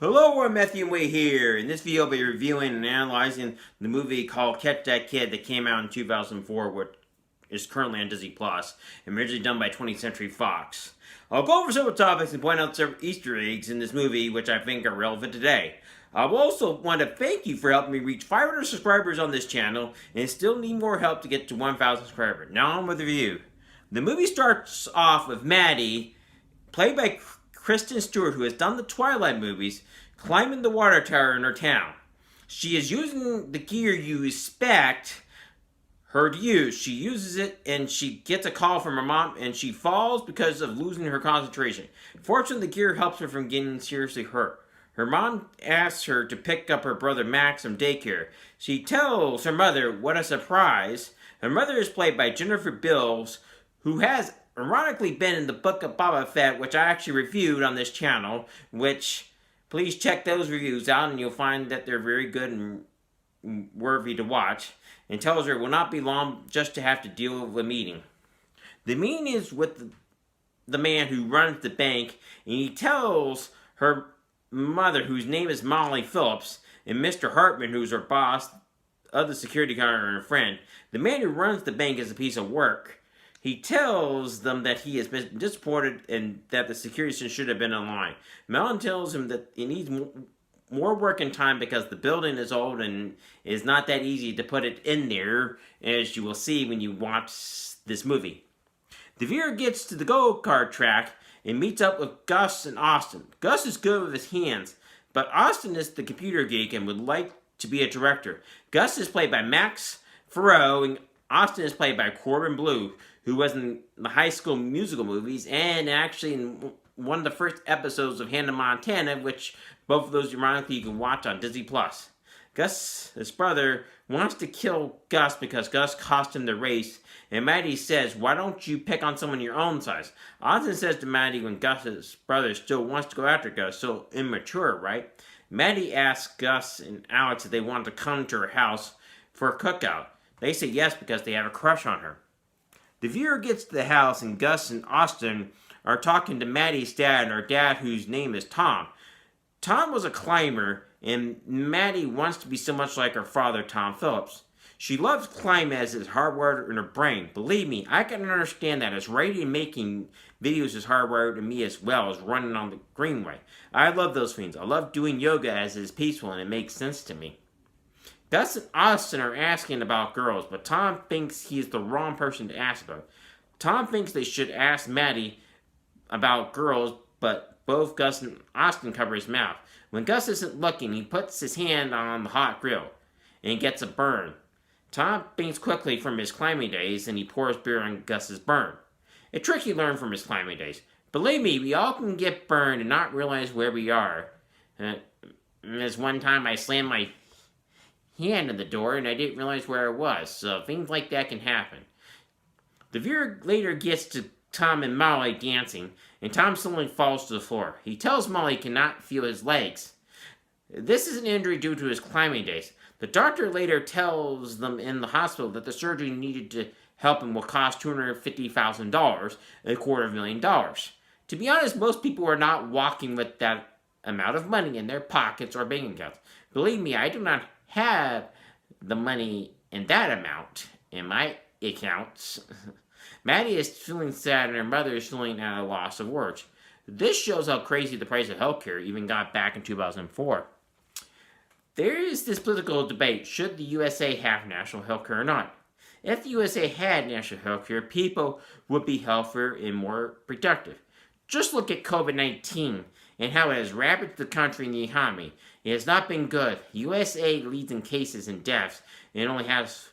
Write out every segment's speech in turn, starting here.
Hello, I'm Matthew Way here. In this video, I'll be reviewing and analyzing the movie called Catch That Kid that came out in 2004, which is currently on Disney Plus, and originally done by 20th Century Fox. I'll go over several topics and point out several Easter eggs in this movie, which I think are relevant today. I also want to thank you for helping me reach 500 subscribers on this channel, and still need more help to get to 1,000 subscribers. Now on with the review. The movie starts off with Maddy, played by Kristen Stewart, who has done the Twilight movies, climbing the water tower in her town. She is using the gear you expect her to use. She uses it and she gets a call from her mom and she falls because of losing her concentration. Fortunately, the gear helps her from getting seriously hurt. Her mom asks her to pick up her brother Max from daycare. She tells her mother what a surprise. Her mother is played by Jennifer Beals, who has ironically been in the Book of Boba Fett, which I actually reviewed on this channel, which please check those reviews out and you'll find that they're very good and worthy to watch, and tells her it will not be long just to have to deal with a meeting. The meeting is with the man who runs the bank, and he tells her mother, whose name is Molly Phillips, and Mr. Hartman, who's her boss, other security guard, and her friend. The man who runs the bank is a piece of work. He tells them that he has been disappointed and that the security system should have been in line. Melon tells him that he needs more working time because the building is old and is not that easy to put it in there, as you will see when you watch this movie. The viewer gets to the go-kart track and meets up with Gus and Austin. Gus is good with his hands, but Austin is the computer geek and would like to be a director. Gus is played by Max Farrow, and Austin is played by Corbin Bleu, who was in the High School Musical movies, and actually in one of the first episodes of Hannah Montana, which both of those ironically you can watch on Disney Plus. Gus, his brother, wants to kill Gus because Gus cost him the race, and Maddy says, "Why don't you pick on someone your own size?" Austin says to Maddy when Gus's brother still wants to go after Gus, so immature, right? Maddy asks Gus and Alex if they want to come to her house for a cookout. They say yes because they have a crush on her. The viewer gets to the house and Gus and Austin are talking to Maddy's dad, and her dad, whose name is Tom. Tom was a climber, and Maddy wants to be so much like her father, Tom Phillips. She loves climbing as it's hardwired in her brain. Believe me, I can understand that, as writing and making videos is hardwired in me as well as running on the greenway. I love those things. I love doing yoga as it is peaceful and it makes sense to me. Gus and Austin are asking about girls, but Tom thinks he is the wrong person to ask about. Tom thinks they should ask Maddy about girls, but both Gus and Austin cover his mouth. When Gus isn't looking, he puts his hand on the hot grill and gets a burn. Tom thinks quickly from his climbing days, and he pours beer on Gus's burn. A trick he learned from his climbing days. Believe me, we all can get burned and not realize where we are. There's one time I slammed my hand in the door and I didn't realize where I was, so things like that can happen. The viewer later gets to Tom and Molly dancing, and Tom suddenly falls to the floor. He tells Molly he cannot feel his legs. This is an injury due to his climbing days. The doctor later tells them in the hospital that the surgery needed to help him will cost $250,000, $250,000. To be honest, most people are not walking with that amount of money in their pockets or bank accounts. Believe me, I do not have the money in that amount in my accounts. Maddy is feeling sad and her mother is feeling at a loss of words. This shows how crazy the price of healthcare even got back in 2004. There is this political debate, should the USA have national healthcare or not? If the USA had national healthcare, people would be healthier and more productive. Just look at COVID-19 and how it has ravaged the country and the economy. It has not been good. USA leads in cases and deaths and only has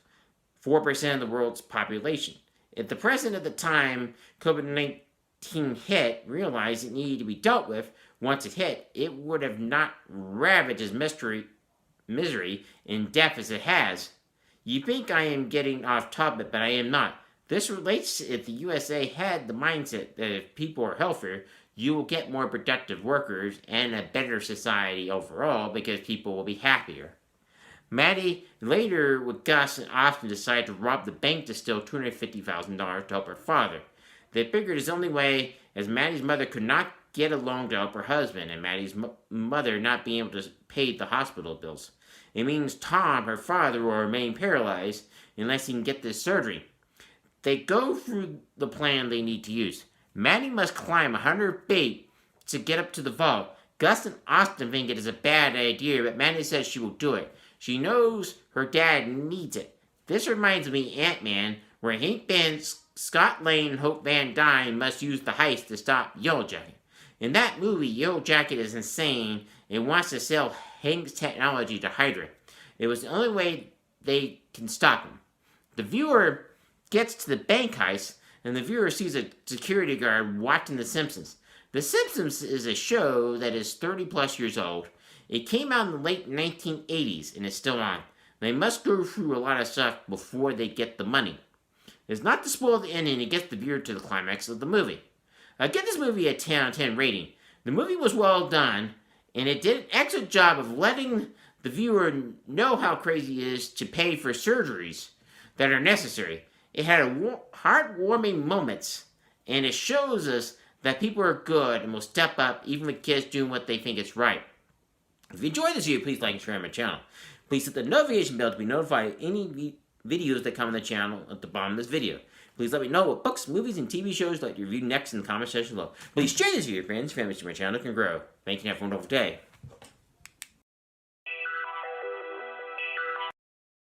4% of the world's population. If the president at the time COVID-19 hit realized it needed to be dealt with, once it hit, it would have not ravaged as misery and death as it has. You think I am getting off topic, but I am not. This relates to if the USA had the mindset that if people are healthier, you will get more productive workers and a better society overall because people will be happier. Maddy later with Gus and Austin decide to rob the bank to steal $250,000 to help her father. They figured his only way, as Maddy's mother could not get a loan to help her husband and Maddy's mother not being able to pay the hospital bills. It means Tom, her father, will remain paralyzed unless he can get this surgery. They go through the plan they need to use. Maddy must climb 100 feet to get up to the vault. Gus and Austin think it is a bad idea, but Maddy says she will do it. She knows her dad needs it. This reminds me of Ant-Man, where Hank Pym, Scott Lang, and Hope Van Dyne must use the heist to stop Yellow Jacket. In that movie, Yellow Jacket is insane and wants to sell Hank's technology to Hydra. It was the only way they can stop him. The viewer gets to the bank heist, and the viewer sees a security guard watching The Simpsons. The Simpsons is a show that is 30 plus years old. It came out in the late 1980s and is still on. They must go through a lot of stuff before they get the money. It's not to spoil the ending, it gets the viewer to the climax of the movie. I give this movie a 10 out of 10 rating. The movie was well done, and it did an excellent job of letting the viewer know how crazy it is to pay for surgeries that are necessary. It had heartwarming moments, and it shows us that people are good and will step up even with kids doing what they think is right. If you enjoyed this video, please like and subscribe to my channel. Please hit the notification bell to be notified of any videos that come on the channel at the bottom of this video. Please let me know what books, movies, and TV shows you'd like to review next in the comment section below. Please share this video with your friends, families, so my channel can grow. Thank you and have a wonderful day.